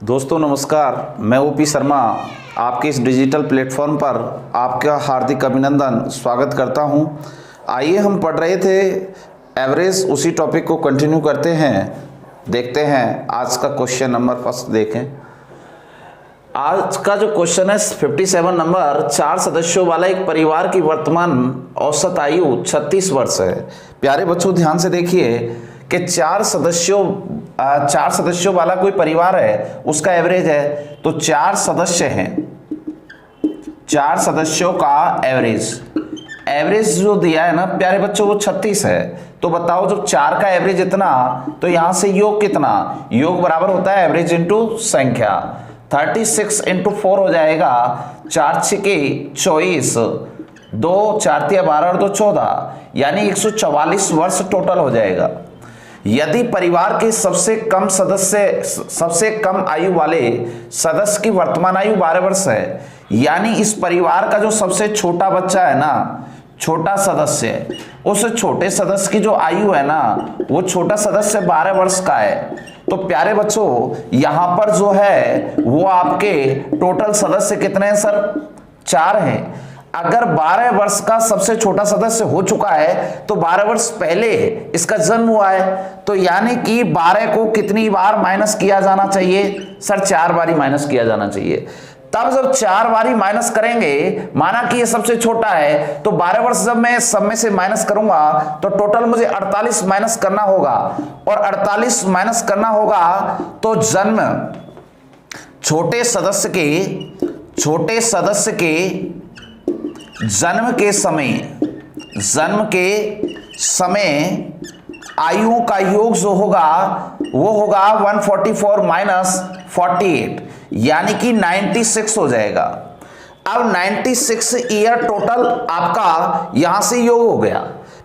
दोस्तों नमस्कार, मैं ओपी शर्मा आपके इस डिजिटल प्लेटफॉर्म पर आपका हार्दिक अभिनंदन स्वागत करता हूं। आइए हम पढ़ रहे थे एवरेज, उसी टॉपिक को कंटिन्यू करते हैं। देखते हैं आज का क्वेश्चन नंबर फर्स्ट देखें। आज का जो क्वेश्चन है 57 नंबर, 4 सदस्यों वाला एक परिवार की वर्तमान औसत आयु 36 वर्ष है। प्यारे बच्चों ध्यान से देखिए कि 4 सदस्यों वाला कोई परिवार है, उसका एवरेज है। तो 4 सदस्य हैं, 4 सदस्यों का एवरेज जो दिया है ना प्यारे बच्चों वो 36 है। तो बताओ जब 4 का एवरेज इतना, तो यहां से योग कितना, योग बराबर होता है एवरेज इंटू संख्या। 36 इंटू 4 हो जाएगा 4 छके 24, 2 4 तिया 12 और 2 14, यानी 144 वर्ष टोटल हो जाएगा। यदि परिवार के सबसे कम आयु वाले सदस्य की वर्तमान आयु 12 वर्ष है, यानी इस परिवार का जो सबसे छोटा बच्चा है ना, छोटा सदस्य है, उस छोटे सदस्य की जो आयु है ना, वो छोटा सदस्य 12 वर्ष का है। तो प्यारे बच्चों यहां पर जो है वो आपके टोटल सदस्य कितने हैं सर? 4 हैं। अगर 12 वर्ष का सबसे छोटा सदस्य हो चुका है तो 12 वर्ष पहले इसका जन्म हुआ है, तो यानी कि 12 को कितनी बार माइनस किया जाना चाहिए सर? 4 बारी माइनस किया जाना चाहिए। तब जब 4 बारी माइनस करेंगे, माना कि ये सबसे छोटा है, तो 12 वर्ष जब मैं सब में से माइनस करूंगा तो टोटल मुझे 48 माइनस करना होगा, और 48 माइनस करना होगा तो छोटे सदस्य के जन्म के समय आयुओं का योग जो होगा वो होगा 144 माइनस 48, यानी कि 96 हो जाएगा। अब 96 ईयर टोटल आपका यहां से योग हो गया।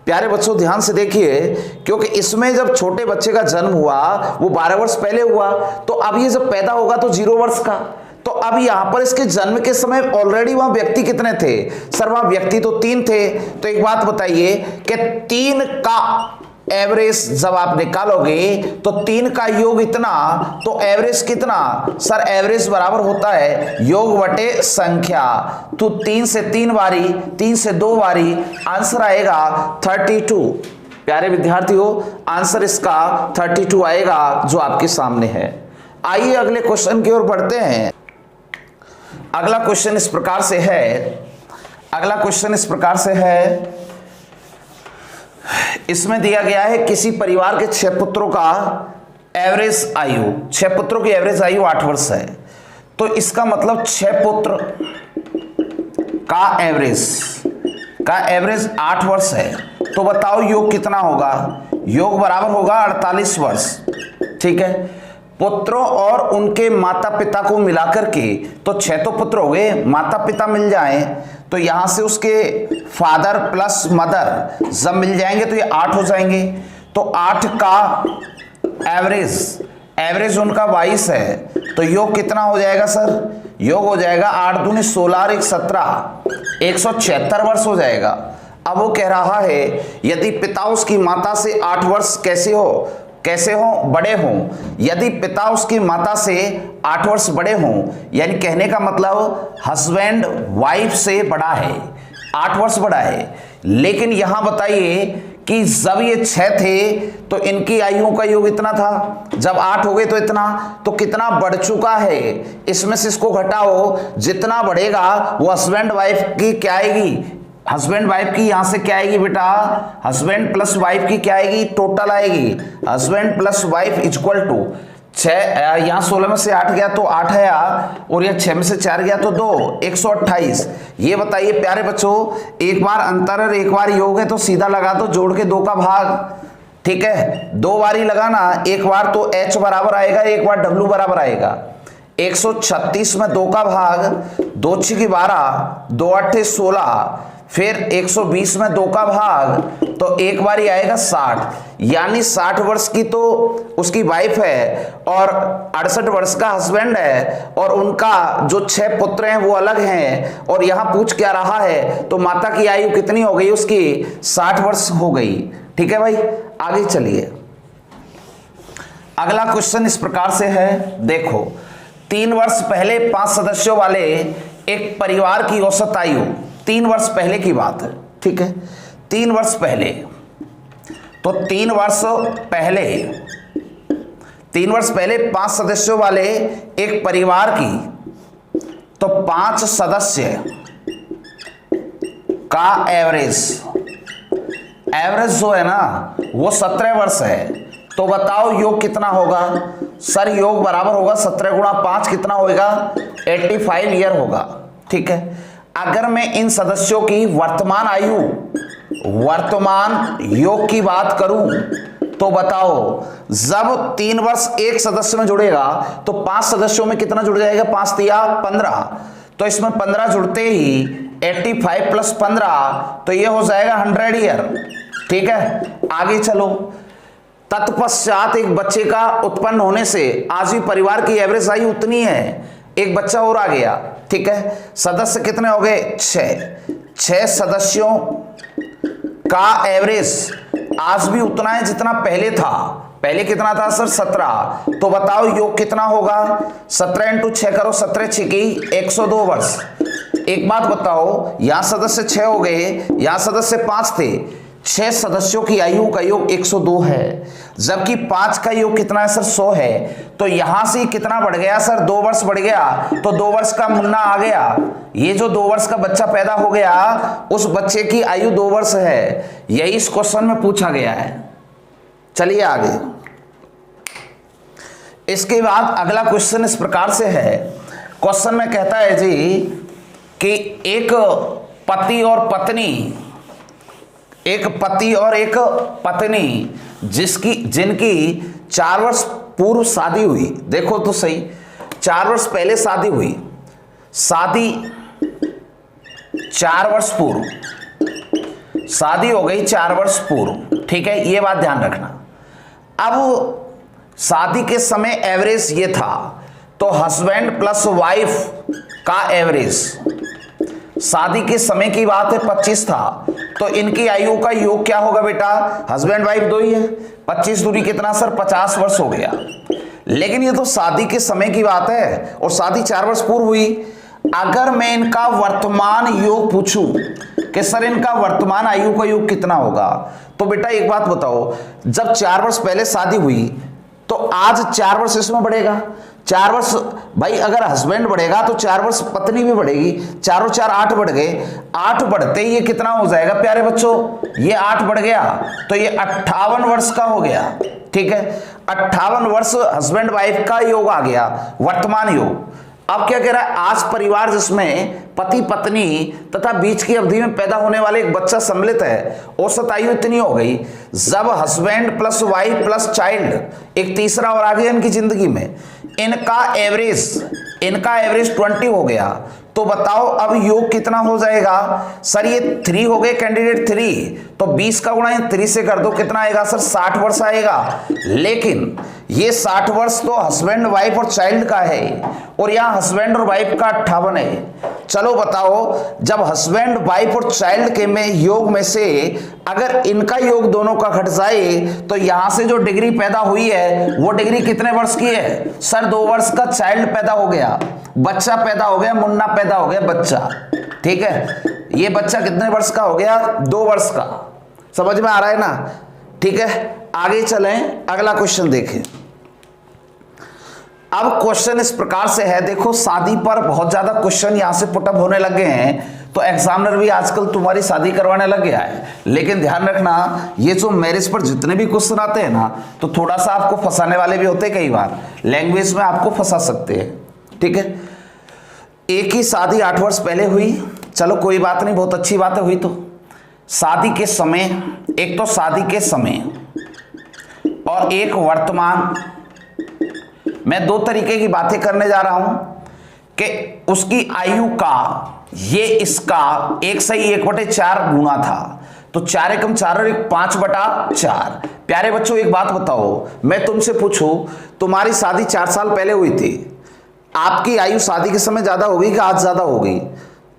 प्यारे बच्चों ध्यान से देखिए, क्योंकि इसमें जब छोटे बच्चे का जन्म हुआ वो 12 वर्ष पहले हुआ, तो अब ये जब पैदा होगा तो 0 वर्ष का। तो अब यहां पर इसके जन्म के समय ऑलरेडी वहां व्यक्ति कितने थे सर? वहां व्यक्ति तो 3 थे। तो एक बात बताइए कि 3 का एवरेज जब आप निकालोगे तो 3 का योग इतना, तो एवरेज कितना सर? एवरेज बराबर होता है योग बटे संख्या। तो 3 से 3 बारी, 3 से 2 बारी, आंसर आएगा 32। प्यारे विद्यार्थियों आंसर इसका 32 आएगा जो आपके सामने है। आइए अगले क्वेश्चन की ओर बढ़ते हैं। अगला क्वेश्चन इस प्रकार से है, इसमें दिया गया है किसी परिवार के 6 पुत्रों का एवरेज आयु, 6 पुत्रों की एवरेज आयु 8 वर्ष है। तो इसका मतलब 6 पुत्र का एवरेज 8 वर्ष है। तो बताओ योग कितना होगा? योग बराबर होगा 48 वर्ष। ठीक है, पुत्रों और उनके माता पिता को मिलाकर के तो 6 तो पुत्र हो गए, माता पिता मिल जाएं तो यहां से उसके फादर प्लस मदर जब मिल जाएंगे तो ये 8 हो जाएंगे। तो 8 का एवरेज उनका 22 है। तो योग कितना हो जाएगा सर? योग हो जाएगा 8 दूनी 16 और 1 17, 176 वर्ष हो जाएगा। अब वो कह रहा है यदि पिता उसकी माता से 8 वर्ष कैसे हो बड़े हों, यदि पिता उसकी माता से 8 वर्ष बड़े हों, यानी कहने का मतलब हस्बैंड वाइफ से बड़ा है, 8 वर्ष बड़ा है। लेकिन यहां बताइए कि जब ये 6 थे तो इनकी आयुओं का योग इतना था, जब 8 हो गए तो इतना, तो कितना बढ़ चुका है? इसमें से इसको घटाओ, जितना बढ़ेगा वो हस्बैंड वाइफ की क्या आएगी? हस्बैंड वाइफ की यहां से क्या आएगी बेटा? हस्बैंड प्लस वाइफ की क्या आएगी? टोटल आएगी। Husband plus wife equal to 6, यहां 16 में से 8 गया तो 8 है, और यहां 6 में से 4 गया तो 2, 128। ये बताइए प्यारे बच्चों, एक बार अंतर और एक बार योग है तो सीधा लगा दो, जोड़ के 2 का भाग। ठीक है, 2 बारी लगाना, एक बार तो H बराबर आएगा, एक बार W बराबर आएगा। 136 में 2 का भाग, 2 6 12, 2 8 16, फिर 120 में 2 का भाग, तो एक बार ही आएगा 60, यानी 60 वर्ष की तो उसकी वाइफ है और 68 वर्ष का हस्बैंड है, और उनका जो 6 पुत्र हैं वो अलग हैं। और यहां पूछ क्या रहा है, तो माता की आयु कितनी हो गई? उसकी 60 वर्ष हो गई। ठीक है भाई, आगे चलिए। अगला क्वेश्चन इस प्रकार से है, देखो 3 वर्ष पहले 5 सदस्यों वाले एक परिवार की औसत आयु, 3 वर्ष पहले की बात है, ठीक है, 3 वर्ष पहले, तो 3 वर्ष पहले 5 सदस्यों वाले एक परिवार की, तो 5 सदस्य का एवरेज जो है ना वो 17 वर्ष है। तो बताओ योग कितना होगा सर? योग बराबर होगा 17 गुणा 5 कितना होगा? 85 ईयर होगा, ठीक है। अगर मैं इन सदस्यों की वर्तमान योग की बात करूं तो बताओ, जब 3 वर्ष एक सदस्य में जुड़ेगा तो 5 सदस्यों में कितना जुड़ जाएगा? 5 तिया 15, तो इसमें 15 जुड़ते ही 85 प्लस 15 तो ये हो जाएगा 100 ईयर, ठीक है। आगे चलो, तत्पश्चात एक बच्चे का उत्पन्न होने से आज भी परिवार की एवरेज आयु उतनी है, एक बच्चा और आ गया, ठीक है। सदस्य कितने हो गए? 6 सदस्यों का एवरेज आज भी उतना है जितना पहले था। पहले कितना था सर? 17। तो बताओ योग कितना होगा? 17 × 6 करो, 17 6 की 102 वर्ष। एक बात बताओ, यहां सदस्य 6 हो गए, यहां सदस्य 5 थे, 6 सदस्यों की आयु का योग 102 है, जबकि 5 का योग कितना है सर? 100 है। तो यहां से कितना बढ़ गया सर? 2 वर्ष बढ़ गया, तो 2 वर्ष का मुन्ना आ गया। ये जो 2 वर्ष का बच्चा पैदा हो गया, उस बच्चे की आयु 2 वर्ष है। यही इस क्वेश्चन में पूछा गया है। चलिए आगे, इसके बाद अगला क्वेश्चन इस प्रकार से है। क्वेश्चन में कहता है जी कि एक पति और एक पत्नी जिनकी 4 वर्ष पूर्व शादी हुई, देखो तो सही, 4 वर्ष पहले शादी हुई, 4 वर्ष पूर्व शादी हो गई, 4 वर्ष पूर्व, ठीक है, ये बात ध्यान रखना। अब शादी के समय एवरेज ये था, तो हस्बैंड प्लस वाइफ का एवरेज, शादी के समय की बात है 25 था, तो इनकी आयु का योग क्या होगा बेटा? हस्बैंड वाइफ 2 ही है, 25 दूरी कितना सर? 50 वर्ष हो गया। लेकिन ये तो शादी के समय की बात है और शादी 4 वर्ष पूर्व हुई। अगर मैं इनका वर्तमान योग पूछूं कि सर इनका वर्तमान आयु का योग कितना होगा, तो बेटा एक बात बताओ, जब 4 वर्ष पहले शादी हुई तो आज 4 वर्ष इसमें बढ़ेगा, 4 वर्ष भाई, अगर हस्बैंड बढ़ेगा तो 4 वर्ष पत्नी भी बढ़ेगी, 4 और 4 8 बढ़ गए, 8 बढ़ते ही ये कितना हो जाएगा प्यारे बच्चों? ये 8 बढ़ गया तो ये 58 वर्ष का हो गया, ठीक है। 58 वर्ष हस्बैंड वाइफ का योग आ गया, वर्तमान योग। अब क्या कह रहा है? आज परिवार जिसमें पति पत्नी तथा बीच की अवधि में पैदा होने वाले एक बच्चा सम्मिलित है, औसत आयु इतनी हो गई, जब husband plus wife plus child एक तीसरा और आ गया इनकी जिंदगी में, इनका एवरेज 20 हो गया। तो बताओ अब योग कितना हो जाएगा सर? ये 3 हो गए कैंडिडेट 3, तो 20 का गुणा 3 से कर दो, कितना आएगा सर? 60 वर्ष आएगा। लेकिन ये 60 वर्ष तो हस्बैंड वाइफ और चाइल्ड का है, और यहाँ हस्बैंड और वाइफ का 58 है। चलो बताओ, जब हस्बैंड वाइफ और चाइल्ड के में योग में से अगर इनका योग दोनों का घट जाए, तो यहां से जो डिग्री पैदा हुई है वो डिग्री कितने वर्ष की है सर? 2 वर्ष का चाइल्ड पैदा हो गया, बच्चा पैदा हो गया, मुन्ना पैदा हो गया, बच्चा, ठीक है। ये बच्चा कितने वर्ष का हो गया? 2 वर्ष का। समझ में आ रहा है ना? ठीक है, आगे चलें, अगला क्वेश्चन देखें। अब क्वेश्चन इस प्रकार से है, देखो शादी पर बहुत ज्यादा क्वेश्चन यहां से पुटअप होने लगे हैं, तो एग्जामिनर भी आजकल तुम्हारी शादी करवाने लग गया है। लेकिन ध्यान रखना, ये जो मैरिज पर जितने भी क्वेश्चन आते हैं ना, तो थोड़ा सा आपको फंसाने वाले भी होते हैं, कई बार लैंग्वेज में आपको फंसा सकते हैं, ठीक है। एक ही शादी 8 वर्ष पहले हुई, चलो कोई बात नहीं, बहुत अच्छी बात है हुई। तो शादी के समय, एक तो शादी के समय और एक वर्तमान, मैं 2 तरीके की बातें करने जा रहा हूं कि उसकी आयु का ये इसका 1 सही 1/4 गुना था, तो 4 एकम 4 और 1 5/4। प्यारे बच्चों एक बात बताओ, मैं तुमसे पूछूं, तुम्हारी शादी 4 साल पहले हुई थी, आपकी आयु शादी के समय ज्यादा होगी कि आज ज्यादा होगी?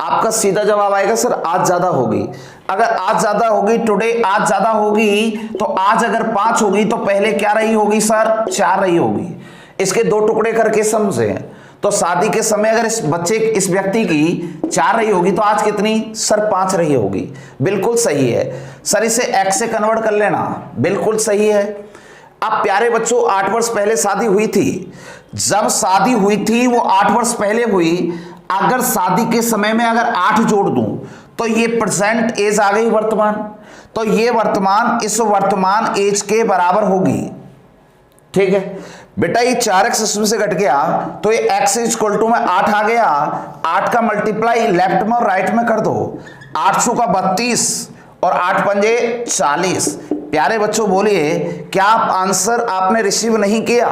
आपका सीधा जवाब आएगा सर आज ज्यादा होगी। अगर आज ज्यादा होगी, टुडे आज ज्यादा होगी, तो आज अगर 5 होगी तो पहले क्या रही होगी सर? 4 रही होगी। इसके 2 टुकड़े करके समझे, तो शादी के समय अगर इस व्यक्ति की 4 रही होगी तो आज कितनी सर 5 रही होगी। बिल्कुल सही है सर, इसे एक्स से कन्वर्ट कर लेना, बिल्कुल सही है। अब प्यारे बच्चों 8 वर्ष पहले शादी हुई थी, जब शादी हुई थी वो 8 वर्ष पहले हुई, अगर शादी के समय में अगर 8 जोड़ दूं तो ये प्रेजेंट एज आ गई वर्तमान, तो ये वर्तमान इस वर्तमान एज के बराबर होगी। ठीक है बेटा, ये 4x इसमें से घट गया तो ये x इक्वल टू में 8 आ गया, 8 का मल्टीप्लाई लेफ्ट में और राइट में कर दो, 8 का 32 और 8 पंजे 40। प्यारे बच्चों बोलिए क्या आप आंसर आपने रिसीव नहीं किया?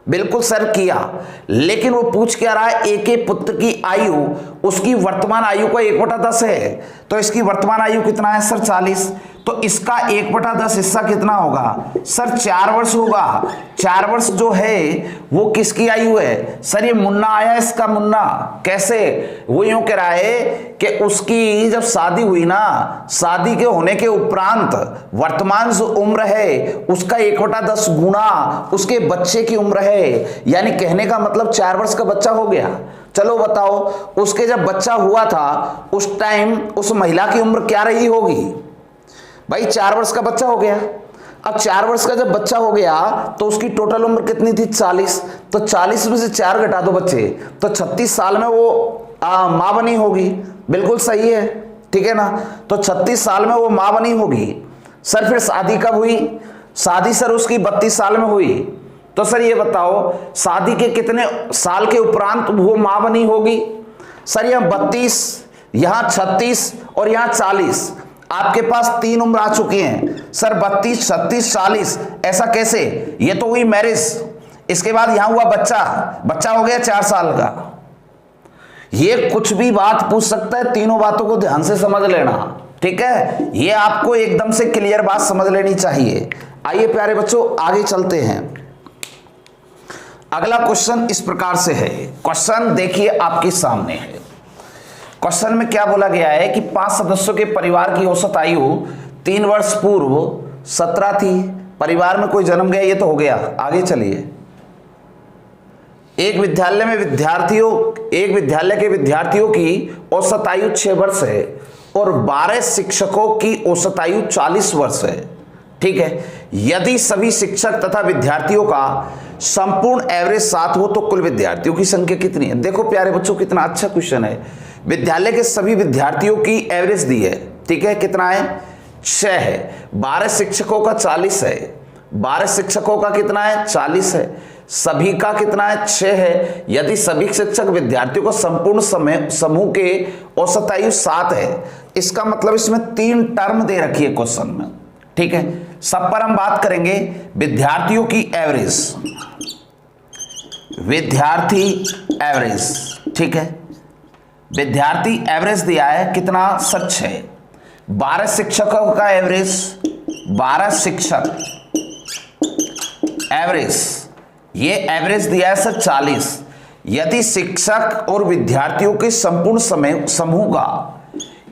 बिल्कुल सर किया, लेकिन वो पूछ क्या रहा है, एक एक पुत्र की आयु उसकी वर्तमान आयु का 1/10 है, तो इसकी वर्तमान आयु कितना है सर 40, तो इसका 1/10 हिस्सा कितना होगा सर 4 वर्ष होगा। 4 वर्ष जो है वो किसकी आयु है सर, ये मुन्ना आया इसका मुन्ना, कैसे, वो यूं कह रहा है कि उसकी जब शादी हुई ना, शादी के होने के उपरांत वर्तमान जो उम्र है उसका 1/10 गुना उसके बच्चे की उम्र है, यानी कहने का मतलब 4 वर्ष का बच्चा हो गया। चलो बताओ उसके जब बच्चा हुआ था उस टाइम उस महिला की उम्र क्या रही होगी भाई, 4 वर्ष का बच्चा हो गया। अब 4 वर्ष का जब बच्चा हो गया तो उसकी टोटल उम्र कितनी थी 40, तो 40 में से 4 घटा दो बच्चे, तो 36 साल में वो माँ बनी होगी। बिल्कुल सही है, ठीक है ना, तो 36 साल में वो माँ बनी होगी। सर फिर शादी कब हुई, शादी सर उसकी 32 साल में हुई, तो सर ये बताओ शादी के कितने साल के उपरांत वो माँ बनी होगी सर, यहाँ 32, यहाँ 36 और यहाँ 40, आपके पास 3 उम्र आ चुकी हैं सर, 32, 36, 40, ऐसा कैसे, ये तो हुई मैरिज, इसके बाद यहां हुआ बच्चा हो गया 4 साल का। ये कुछ भी बात पूछ सकता है, तीनों बातों को ध्यान से समझ लेना, ठीक है, ये आपको एकदम से क्लियर बात समझ लेनी चाहिए। आइए प्यारे बच्चों आगे चलते हैं। अगला क्वेश्चन इस प्रकार से है, क्वेश्चन देखिए आपके सामने है। क्वेश्चन में क्या बोला गया है कि 5 सदस्यों के परिवार की औसत आयु 3 वर्ष पूर्व 17 थी, परिवार में कोई जन्म गया, ये तो हो गया। आगे चलिए, एक विद्यालय के विद्यार्थियों की औसत आयु 6 वर्ष है और 12 शिक्षकों की औसत आयु 40 वर्ष है। ठीक है, यदि सभी शिक्षक तथा विद्यार्थियों का संपूर्ण एवरेज 7 हो तो कुल विद्यार्थियों की संख्या कितनी है। देखो प्यारे बच्चों कितना अच्छा क्वेश्चन है। विद्यालय के सभी विद्यार्थियों की एवरेज दी है, ठीक है, कितना है 6 है, 12 शिक्षकों का 40 है, 12 शिक्षकों का कितना है 40 है, सभी का कितना है 6 है। यदि सभी शिक्षक विद्यार्थियों को संपूर्ण समूह के औसत आयु 7 है, इसका मतलब इसमें 3 टर्म दे रखी है क्वेश्चन में। ठीक है, सब पर हम बात करेंगे विद्यार्थियों की एवरेज, विद्यार्थी एवरेज, ठीक है, विद्यार्थी एवरेज दिया है कितना सर 6, 12 शिक्षकों का एवरेज, 12 शिक्षक एवरेज, ये एवरेज दिया है सर 40। यदि शिक्षक और विद्यार्थियों के संपूर्ण समूह का,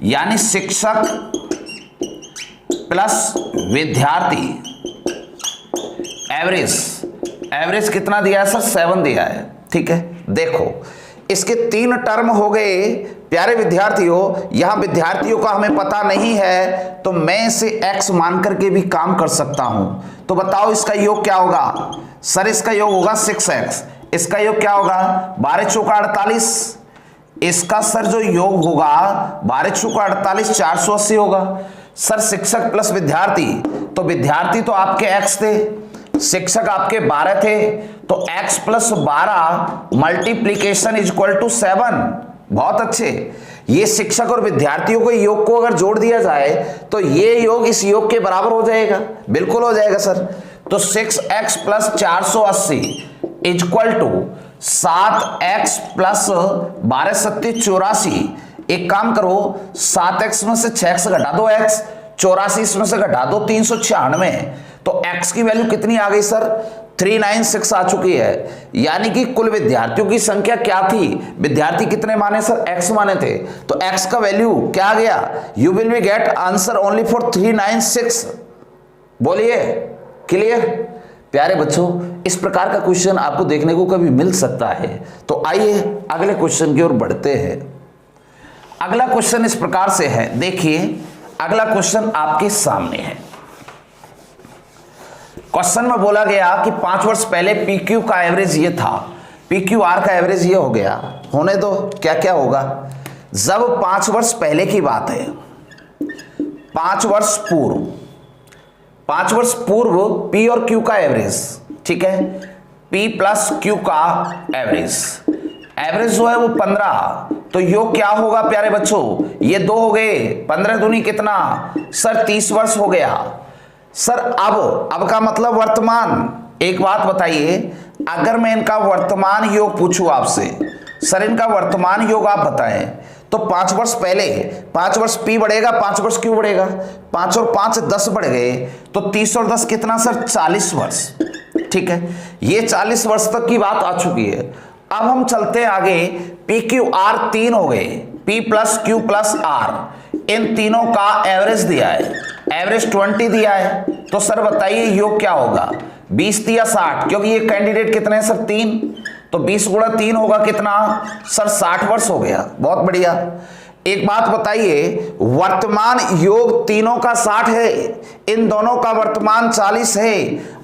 यानी शिक्षक प्लस विद्यार्थी एवरेज कितना दिया है सर 7 दिया है। ठीक है, देखो इसके 3 टर्म हो गए। प्यारे विद्यार्थियों, यहां विद्यार्थियों का हमें पता नहीं है तो मैं इसे x मान करके भी काम कर सकता हूं। तो बताओ इसका योग क्या होगा सर, इसका योग होगा 6x, इसका योग क्या होगा 12 चौका 48, इसका सर जो योग होगा 12 चौका 48 480 होगा। सर शिक्षक प्लस विद्यार्थी, तो विद्यार्थी तो आपके x थे, शिक्षक आपके 12 थे, तो x plus 12 multiplication is equal to 7। बहुत अच्छे, ये शिक्षक और विद्यार्थियों के योग को अगर जोड़ दिया जाए तो ये योग इस योग के बराबर हो जाएगा, बिल्कुल हो जाएगा सर। तो 6x plus 480 is equal to 7x plus 12 सत्ती 84। एक काम करो, 7x में से 6x घटा दो x, 84 में से घटा दो 396, तो x की वैल्यू कितनी आ गई सर 396 आ चुकी है। यानी कि कुल विद्यार्थियों की संख्या क्या थी, विद्यार्थी कितने माने सर x माने थे, तो x का वैल्यू क्या आ गया, you will be get answer only for 396। बोलिए क्लियर। प्यारे बच्चों, इस प्रकार का क्वेश्चन आपको देखने को कभी मिल सकता है। तो आइए अगले क्वेश्चन की ओर बढ़ते हैं। अगला क्वेश्चन इस प्रकार से है, देखिए अगला क्वेश्चन आपके सामने है। क्वेश्चन में बोला गया कि 5 वर्ष पहले पी क्यू का एवरेज ये था, पी क्यू आर का एवरेज ये हो गया। होने दो, क्या क्या होगा। जब 5 वर्ष पहले की बात है, 5 वर्ष पूर्व, 5 वर्ष पूर्व पी और क्यू का एवरेज, ठीक है, पी प्लस क्यू का एवरेज जो है वो 15, तो योग क्या होगा प्यारे बच्चों, ये 2 हो गए, 15 दूनी कितना सर 30 वर्ष हो गया। सर अब का मतलब वर्तमान। एक बात बताइए, अगर मैं इनका वर्तमान योग पूछूं आपसे, सर इनका वर्तमान योग आप बताएं, तो 5 वर्ष पहले 5 वर्ष पी बढ़ेगा, 5 वर्ष क्यू बढ़ेगा, 5 और 5 10 बढ़ गए, तो 30 और 10 कितना सर 40 वर्ष, ठीक है। ये 40 वर्ष तक की बात आ चुकी है। अब हम चलते हैं आगे, पी क्यू आर 3 हो गए, P plus Q plus R, इन तीनों का एवरेज दिया है, एवरेज 20 दिया है। तो सर बताइए योग क्या होगा, 20 या 60, क्योंकि ये कैंडिडेट कितने हैं सर 3, तो 20 गुणा 3 होगा कितना सर 60 वर्ष हो गया। बहुत बढ़िया। एक बात बताइए, वर्तमान योग तीनों का 60 है, इन दोनों का वर्तमान 40 है।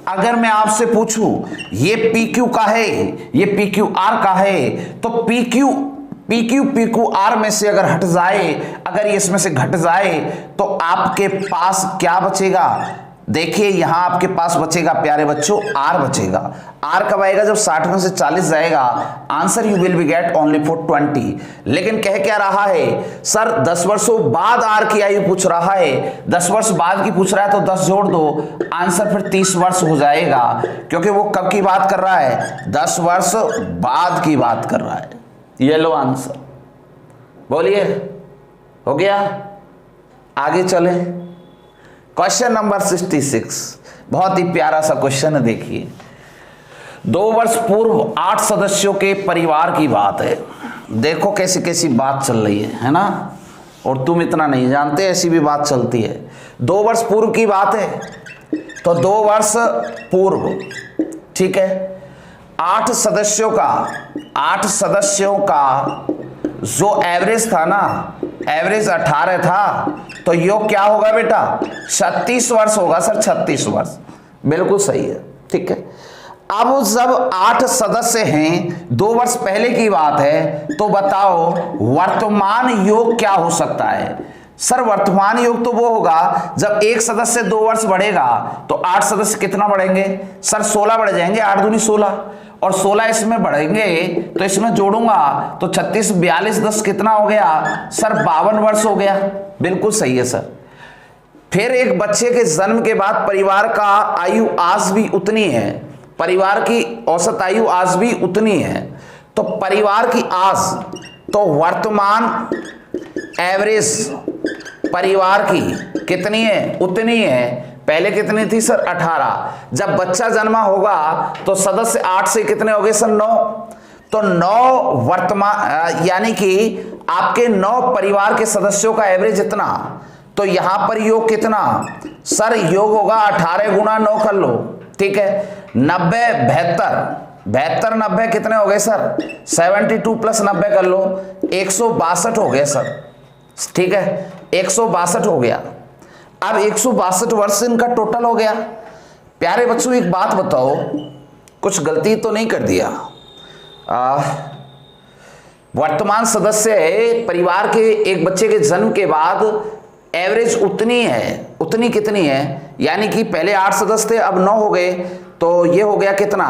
अगर मैं आपसे पूछूं ये पी क्यू का है, ये पी क्यू आर का है, तो पी क्यू आर में से अगर हट जाए, अगर ये इसमें से घट जाए, तो आपके पास क्या बचेगा। देखिए यहां आपके पास बचेगा प्यारे बच्चों आर बचेगा। आर कब आएगा, जब 60 में से 40 जाएगा। Answer you will be get only for 20। लेकिन कह क्या रहा है सर 10 वर्षों बाद आर की आयु पूछ रहा है, 10 वर्ष बाद की पूछ रहा है, तो 10 जोड़ दो, आंसर फिर 30 वर्ष हो जाएगा, क्योंकि वो कब की बात कर रहा है, 10 वर्ष बाद की बात कर रहा है। ये लो आंसर, बोलिए हो गया। आगे चले, क्वेश्चन नंबर 66, बहुत ही प्यारा सा क्वेश्चन है। देखिए 2 वर्ष पूर्व 8 सदस्यों के परिवार की बात है। देखो कैसी कैसी बात चल रही है ना, और तुम इतना नहीं जानते, ऐसी भी बात चलती है। 2 वर्ष पूर्व की बात है, तो 2 वर्ष पूर्व, ठीक है, 8 सदस्यों का जो एवरेज था ना, एवरेज 18 था, तो योग क्या होगा बेटा 36 वर्ष होगा सर, 36 वर्ष, बिल्कुल सही है, ठीक है। अब जब 8 सदस्य हैं, 2 वर्ष पहले की बात है, तो बताओ वर्तमान योग क्या हो सकता है। सर वर्तमान योग तो वो होगा जब एक सदस्य 2 वर्ष बढ़ेगा, तो 8 सदस्य कितना बढ़ेंगे सर 16 बढ़ जाएंगे, 8 दूनी 16, और 16 इसमें बढ़ेंगे, तो इसमें जोड़ूंगा तो 36 42 10 कितना हो गया सर 52 वर्ष हो गया। बिल्कुल सही है सर। फिर एक बच्चे के जन्म के बाद परिवार का आयु आज भी उतनी है, परिवार की औसत आयु आज भी उतनी है, तो परिवार की आज, तो वर्तमान एवरेज परिवार की कितनी है, उतनी है। पहले कितनी थी सर 18, जब बच्चा जन्मा होगा तो सदस्य 8 से कितने हो गए सर 9, तो 9 वर्तमान, यानी कि आपके 9 परिवार के सदस्यों का एवरेज इतना, तो यहां पर योग कितना सर, योग होगा 18 गुणा 9 कर लो, ठीक है, 90 72 90 कितने हो गए सर 72 प्लस 90 कर लो, 162 हो गए सर, ठीक है, 162 हो गया। अब 162 वर्ष इनका टोटल हो गया। प्यारे बच्चों एक बात बताओ, कुछ गलती तो नहीं कर दिया, वर्तमान सदस्य है परिवार के एक बच्चे के जन्म के बाद एवरेज उतनी है, उतनी कितनी है, यानी कि पहले 8 सदस्य थे, अब 9 हो गए, तो ये हो गया कितना,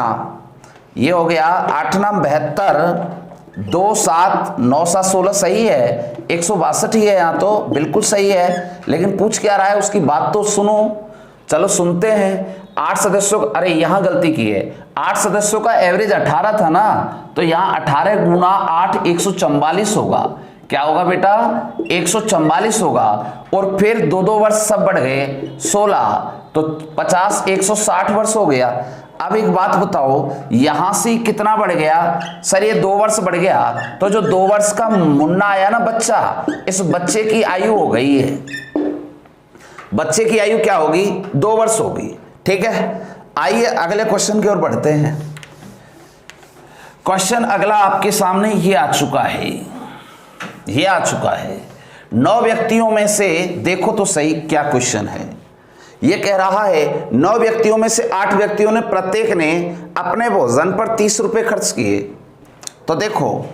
ये हो गया 8 9 72 2 7 9 7 16, सही है, 162 ही है यहाँ, तो बिल्कुल सही है। लेकिन पूछ क्या रहा है उसकी बात तो सुनो, चलो सुनते हैं। 8 सदस्यों, अरे यहाँ गलती की है, 8 सदस्यों का एवरेज 18 था ना, तो यहाँ 18 गुणा 8 144 होगा। क्या होगा बेटा 144 होगा, और फिर 2 वर्ष सब बढ़ गए 16, तो 50 160 वर्ष हो गया। अब एक बात बताओ, यहां से कितना बढ़ गया सर, ये 2 वर्ष बढ़ गया, तो जो 2 वर्ष का मुन्ना आया ना बच्चा, इस बच्चे की आयु हो गई है, बच्चे की आयु क्या होगी 2 वर्ष होगी, ठीक है। आइए अगले क्वेश्चन की ओर बढ़ते हैं। क्वेश्चन अगला आपके सामने ये आ चुका है, 9 व्यक्तियों में से देखो तो सही क्या क्वेश्चन है। ये कह रहा है 9 व्यक्तियों में से 8 व्यक्तियों ने प्रत्येक ने अपने भोजन पर 30 रुपए खर्च किए। तो देखो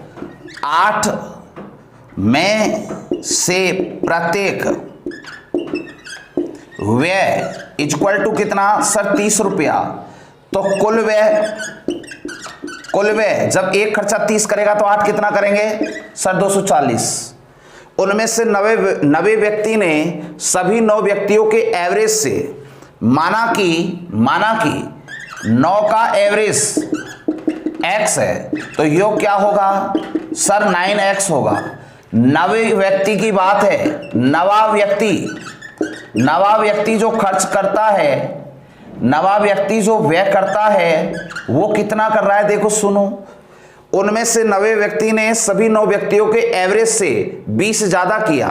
8 में से प्रत्येक व्यय इक्वल टू कितना सर 30 रुपया। तो कुल व्यय जब एक खर्चा 30 करेगा तो 8 कितना करेंगे सर 240। उनमें से 90 व्यक्ति ने सभी 9 व्यक्तियों के एवरेज से माना कि 9 का एवरेज x है, तो योग क्या होगा सर 9x होगा। 90 व्यक्ति की बात है, नवा व्यक्ति जो खर्च करता है, नवा व्यक्ति जो व्यय करता है वो कितना कर रहा है देखो सुनो। उनमें से 90 व्यक्ति ने सभी 9 व्यक्तियों के एवरेज से 20 ज्यादा किया।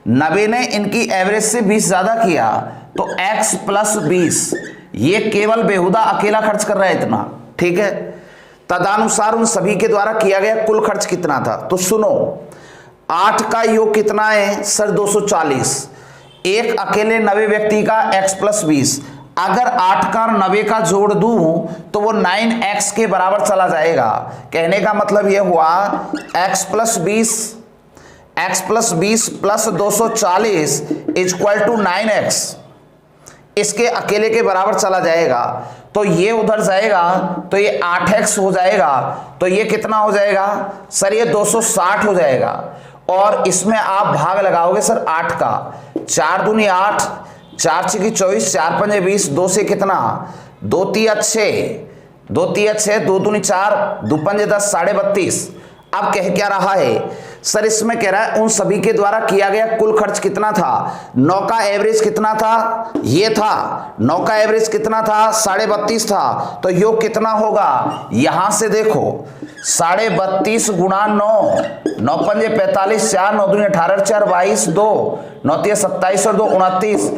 90 ने इनकी एवरेज से 20 ज्यादा किया, तो x प्लस 20 ये केवल बेहुदा अकेला खर्च कर रहा है इतना, ठीक है। तदनुसार उन सभी के द्वारा किया गया कुल खर्च कितना था। तो सुनो 8 का योग कितना है सर 240, एक अकेले 90 व्यक्ति का x प्लस 20। अगर 8 का 90 का जोड़ दूं तो वो 9x के बराबर चला जाएगा। कहने का मतलब ये हुआ x plus 20 plus 240 equal to 9x, इसके अकेले के बराबर चला जाएगा। तो ये उधर जाएगा तो ये 8x हो जाएगा, तो ये कितना हो जाएगा सर ये 260 हो जाएगा। और इसमें आप भाग लगाओगे सर 8 का, 4 दूनी 8, 4 6 24, 4 5 20, 2 से कितना 2 3 6, 2 3 6, 2 दूनी 4, 2 5 10, 32.5। अब कह क्या रहा है सर, इसमें कह रहा है उन सभी के द्वारा किया गया कुल खर्च कितना था। 9 का एवरेज कितना था, ये था 9 का एवरेज कितना था 32.5 था। तो योग कितना होगा, यहां से देखो 32.5 गुणा 9, 9 पंजे 45, 4 9 दूनी 18, 4 22, 2 9 3 27 और 2 29,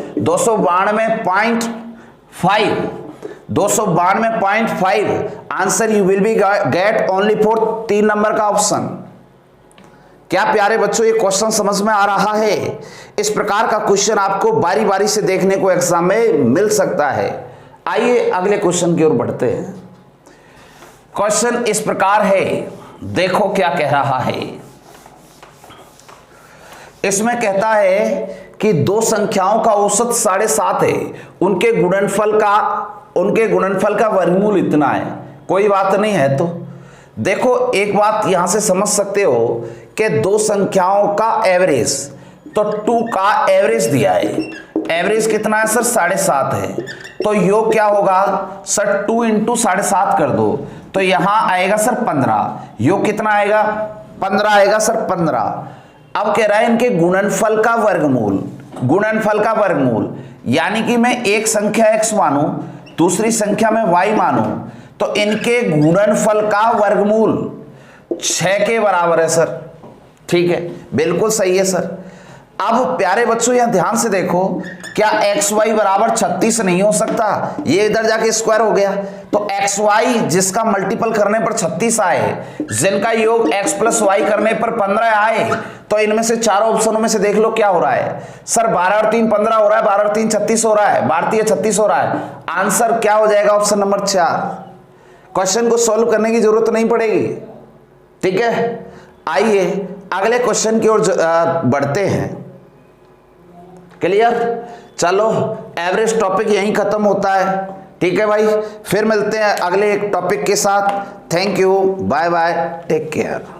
292.5 answer you will be get only for 3 number का ऑप्शन। क्या प्यारे बच्चों ये क्वेश्चन समझ में आ रहा है। इस प्रकार का क्वेश्चन आपको बारी बारी से देखने को एग्जाम में मिल सकता है। आइए अगले क्वेश्चन की ओर बढ़ते हैं। क्वेश्चन इस प्रकार है, देखो क्या कह रहा है। इसमें कहता है कि 2 संख्याओं का औसत 7.5 है, उनके गुणनफल का वर्गमूल इतना है। कोई बात नहीं है। तो देखो एक बात यहां से समझ सकते हो कि 2 संख्याओं का एवरेज, तो 2 का एवरेज दिया है, एवरेज कितना है सर 7.5 है। तो योग क्या होगा सर 2 इंटू 7.5 कर दो, तो यहां आएगा सर 15। योग कितना आएगा 15 आएगा सर 15। अब कह रहा है इनके गुणनफल का वर्गमूल, यानी कि मैं एक संख्या x मानूं, दूसरी संख्या में y मानूं, तो इनके गुणनफल का वर्गमूल 6 के बराबर है सर। ठीक है, बिल्कुल सही है सर। अब प्यारे बच्चों यहां ध्यान से देखो, क्या xy बराबर 36 नहीं हो सकता, ये इधर जाके स्क्वायर हो गया। तो xy जिसका मल्टीपल करने पर 36 आए, जिनका योग x प्लस वाई करने पर 15 आए, तो इनमें से चारों ऑप्शनों में से देख लो क्या हो रहा है सर। 12 और 3 15 हो रहा है, 12 और 3 36 हो रहा है, 12 36 हो रहा है। आंसर क्या हो जाएगा ऑप्शन नंबर 4। क्वेश्चन को सॉल्व करने की जरूरत नहीं पड़ेगी। ठीक है, आइए अगले क्वेश्चन की ओर बढ़ते हैं। क्लियर, चलो एवरेज टॉपिक यहीं खत्म होता है। ठीक है भाई, फिर मिलते हैं अगले एक टॉपिक के साथ। Thank you, bye bye, take care.